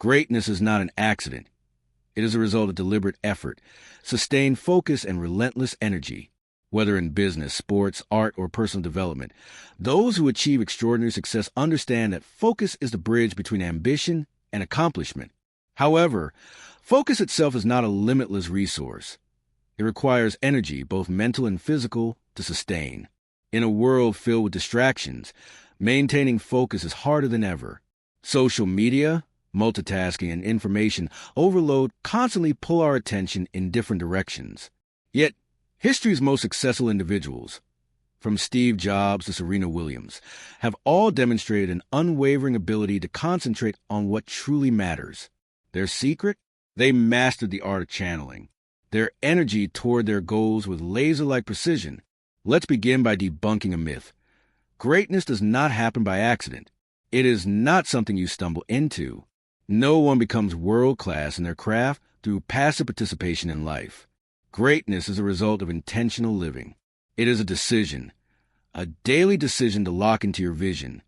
Greatness is not an accident. It is a result of deliberate effort, sustained focus, and relentless energy. Whether in business, sports, art, or personal development, those who achieve extraordinary success understand that focus is the bridge between ambition and accomplishment. However, focus itself is not a limitless resource. It requires energy, both mental and physical, to sustain. In a world filled with distractions, maintaining focus is harder than ever. Social media, multitasking, and information overload constantly pull our attention in different directions. Yet, history's most successful individuals, from Steve Jobs to Serena Williams, have all demonstrated an unwavering ability to concentrate on what truly matters. Their secret? They mastered the art of channeling their energy toward their goals with laser-like precision. Let's begin by debunking a myth. Greatness does not happen by accident. It is not something you stumble into. No one becomes world-class in their craft through passive participation in life. Greatness is a result of intentional living. It is a decision, a daily decision to lock into your vision,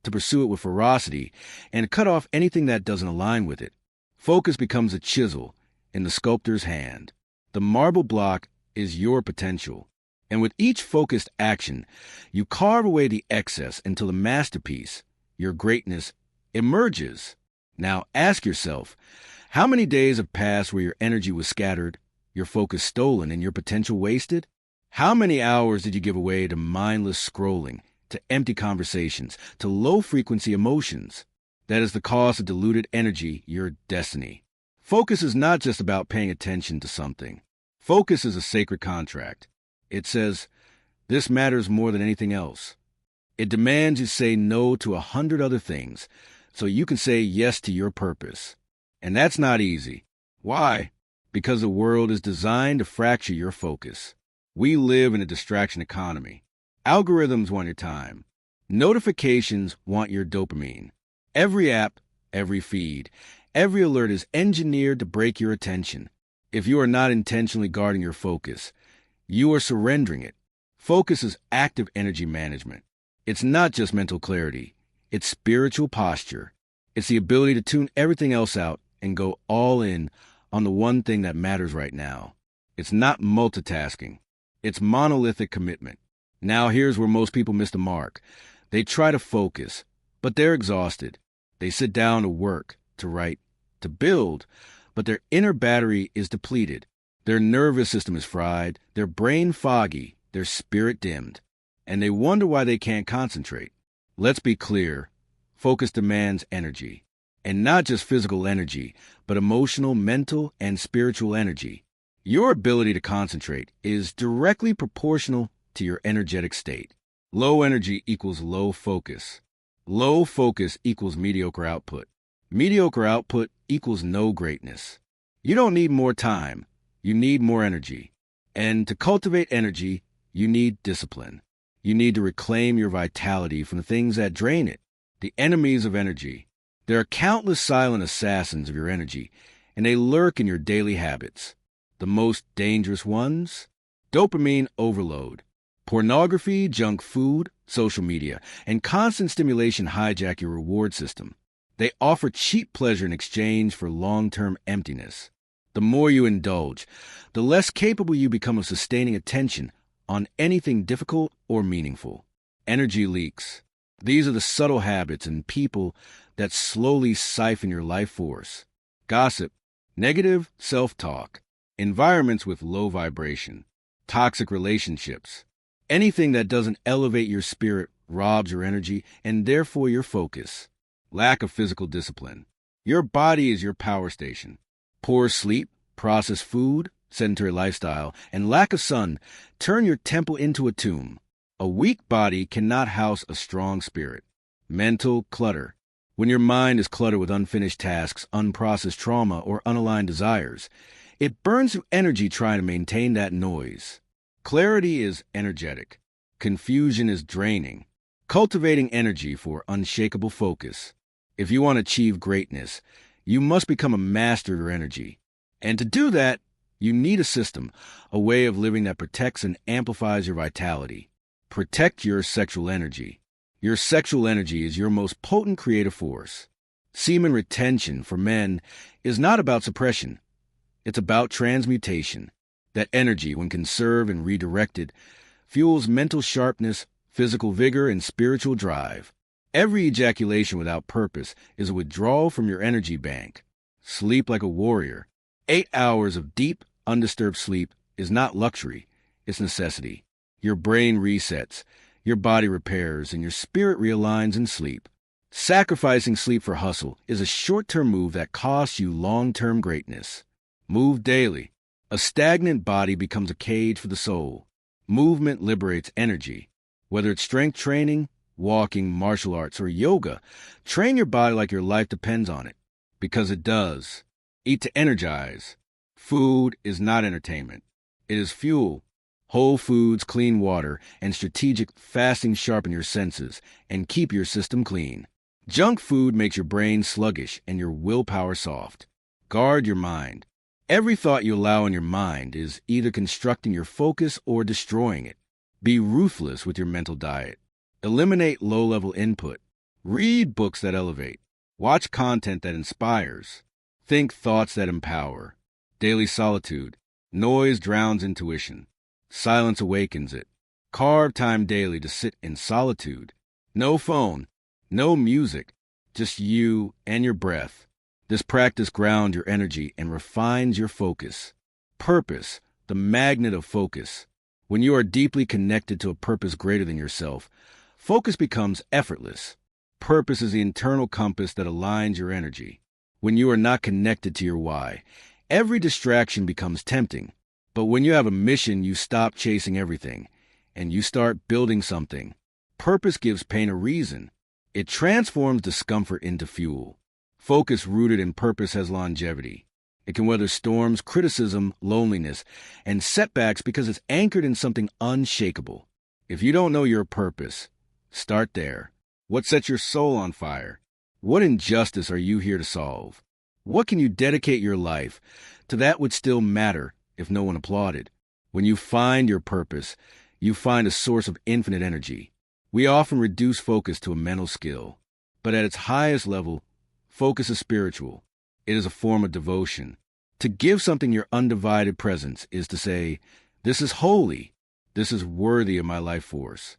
to pursue it with ferocity, and cut off anything that doesn't align with it. Focus becomes a chisel in the sculptor's hand. The marble block is your potential. And with each focused action, you carve away the excess until the masterpiece, your greatness, emerges. Now ask yourself, how many days have passed where your energy was scattered, your focus stolen, and your potential wasted? How many hours did you give away to mindless scrolling, to empty conversations, to low-frequency emotions? That is the cost of diluted energy, your destiny. Focus is not just about paying attention to something. Focus is a sacred contract. It says, this matters more than anything else. It demands you say no to 100 other things so you can say yes to your purpose. And that's not easy. Why? Because the world is designed to fracture your focus. We live in a distraction economy. Algorithms want your time. Notifications want your dopamine. Every app, every feed, every alert is engineered to break your attention. If you are not intentionally guarding your focus, you are surrendering it. Focus is active energy management. It's not just mental clarity. It's spiritual posture. It's the ability to tune everything else out and go all in on the one thing that matters right now. It's not multitasking. It's monolithic commitment. Now here's where most people miss the mark. They try to focus, but they're exhausted. They sit down to work, to write, to build, but their inner battery is depleted. Their nervous system is fried, their brain foggy, their spirit dimmed, and they wonder why they can't concentrate. Let's be clear. Focus demands energy, and not just physical energy, but emotional, mental, and spiritual energy. Your ability to concentrate is directly proportional to your energetic state. Low energy equals low focus. Low focus equals mediocre output. Mediocre output equals no greatness. You don't need more time. You need more energy. And to cultivate energy, you need discipline. You need to reclaim your vitality from the things that drain it, the enemies of energy. There are countless silent assassins of your energy, and they lurk in your daily habits. The most dangerous ones? Dopamine overload. Pornography, junk food, social media, and constant stimulation hijack your reward system. They offer cheap pleasure in exchange for long-term emptiness. The more you indulge, the less capable you become of sustaining attention on anything difficult or meaningful. Energy leaks. These are the subtle habits and people that slowly siphon your life force. Gossip, negative self-talk, environments with low vibration, toxic relationships. Anything that doesn't elevate your spirit robs your energy and therefore your focus. Lack of physical discipline. Your body is your power station. Poor sleep, processed food, sedentary lifestyle, and lack of sun turn your temple into a tomb. A weak body cannot house a strong spirit. Mental clutter. When your mind is cluttered with unfinished tasks, unprocessed trauma, or unaligned desires, it burns through energy trying to maintain that noise. Clarity is energetic. Confusion is draining. Cultivating energy for unshakable focus. If you want to achieve greatness, you must become a master of your energy. And to do that, you need a system, a way of living that protects and amplifies your vitality. Protect your sexual energy. Your sexual energy is your most potent creative force. Semen retention for men is not about suppression. It's about transmutation. That energy, when conserved and redirected, fuels mental sharpness, physical vigor, and spiritual drive. Every ejaculation without purpose is a withdrawal from your energy bank. Sleep like a warrior. 8 hours of deep, undisturbed sleep is not luxury, it's necessity. Your brain resets, your body repairs, and your spirit realigns in sleep. Sacrificing sleep for hustle is a short-term move that costs you long-term greatness. Move daily. A stagnant body becomes a cage for the soul. Movement liberates energy. Whether it's strength training, walking, martial arts, or yoga, train your body like your life depends on it. Because it does. Eat to energize. Food is not entertainment. It is fuel. Whole foods, clean water, and strategic fasting sharpen your senses and keep your system clean. Junk food makes your brain sluggish and your willpower soft. Guard your mind. Every thought you allow in your mind is either constructing your focus or destroying it. Be ruthless with your mental diet. Eliminate low-level input. Read books that elevate. Watch content that inspires. Think thoughts that empower. Daily solitude. Noise drowns intuition. Silence awakens it. Carve time daily to sit in solitude. No phone. No music, just you and your breath. This practice grounds your energy and refines your focus. Purpose, the magnet of focus. When you are deeply connected to a purpose greater than yourself, focus becomes effortless. Purpose is the internal compass that aligns your energy. When you are not connected to your why, every distraction becomes tempting. But when you have a mission, you stop chasing everything, and you start building something. Purpose gives pain a reason. It transforms discomfort into fuel. Focus rooted in purpose has longevity. It can weather storms, criticism, loneliness, and setbacks because it's anchored in something unshakable. If you don't know your purpose, start there. What sets your soul on fire? What injustice are you here to solve? What can you dedicate your life to that would still matter if no one applauded? When you find your purpose, you find a source of infinite energy. We often reduce focus to a mental skill, but at its highest level, focus is spiritual. It is a form of devotion. To give something your undivided presence is to say, this is holy, this is worthy of my life force.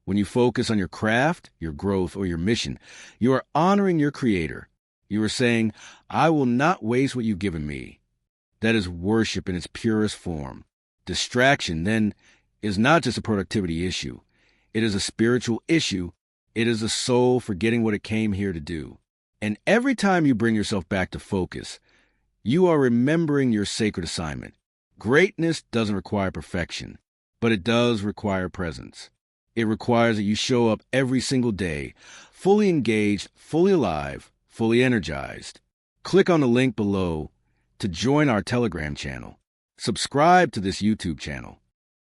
When you focus on your craft, your growth, or your mission, you are honoring your Creator. You are saying, I will not waste what you've given me. That is worship in its purest form. Distraction, then, is not just a productivity issue. It is a spiritual issue. It is a soul forgetting what it came here to do. And every time you bring yourself back to focus, you are remembering your sacred assignment. Greatness doesn't require perfection, but it does require presence. It requires that you show up every single day, fully engaged, fully alive, fully energized. Click on the link below to join our Telegram channel. Subscribe to this YouTube channel.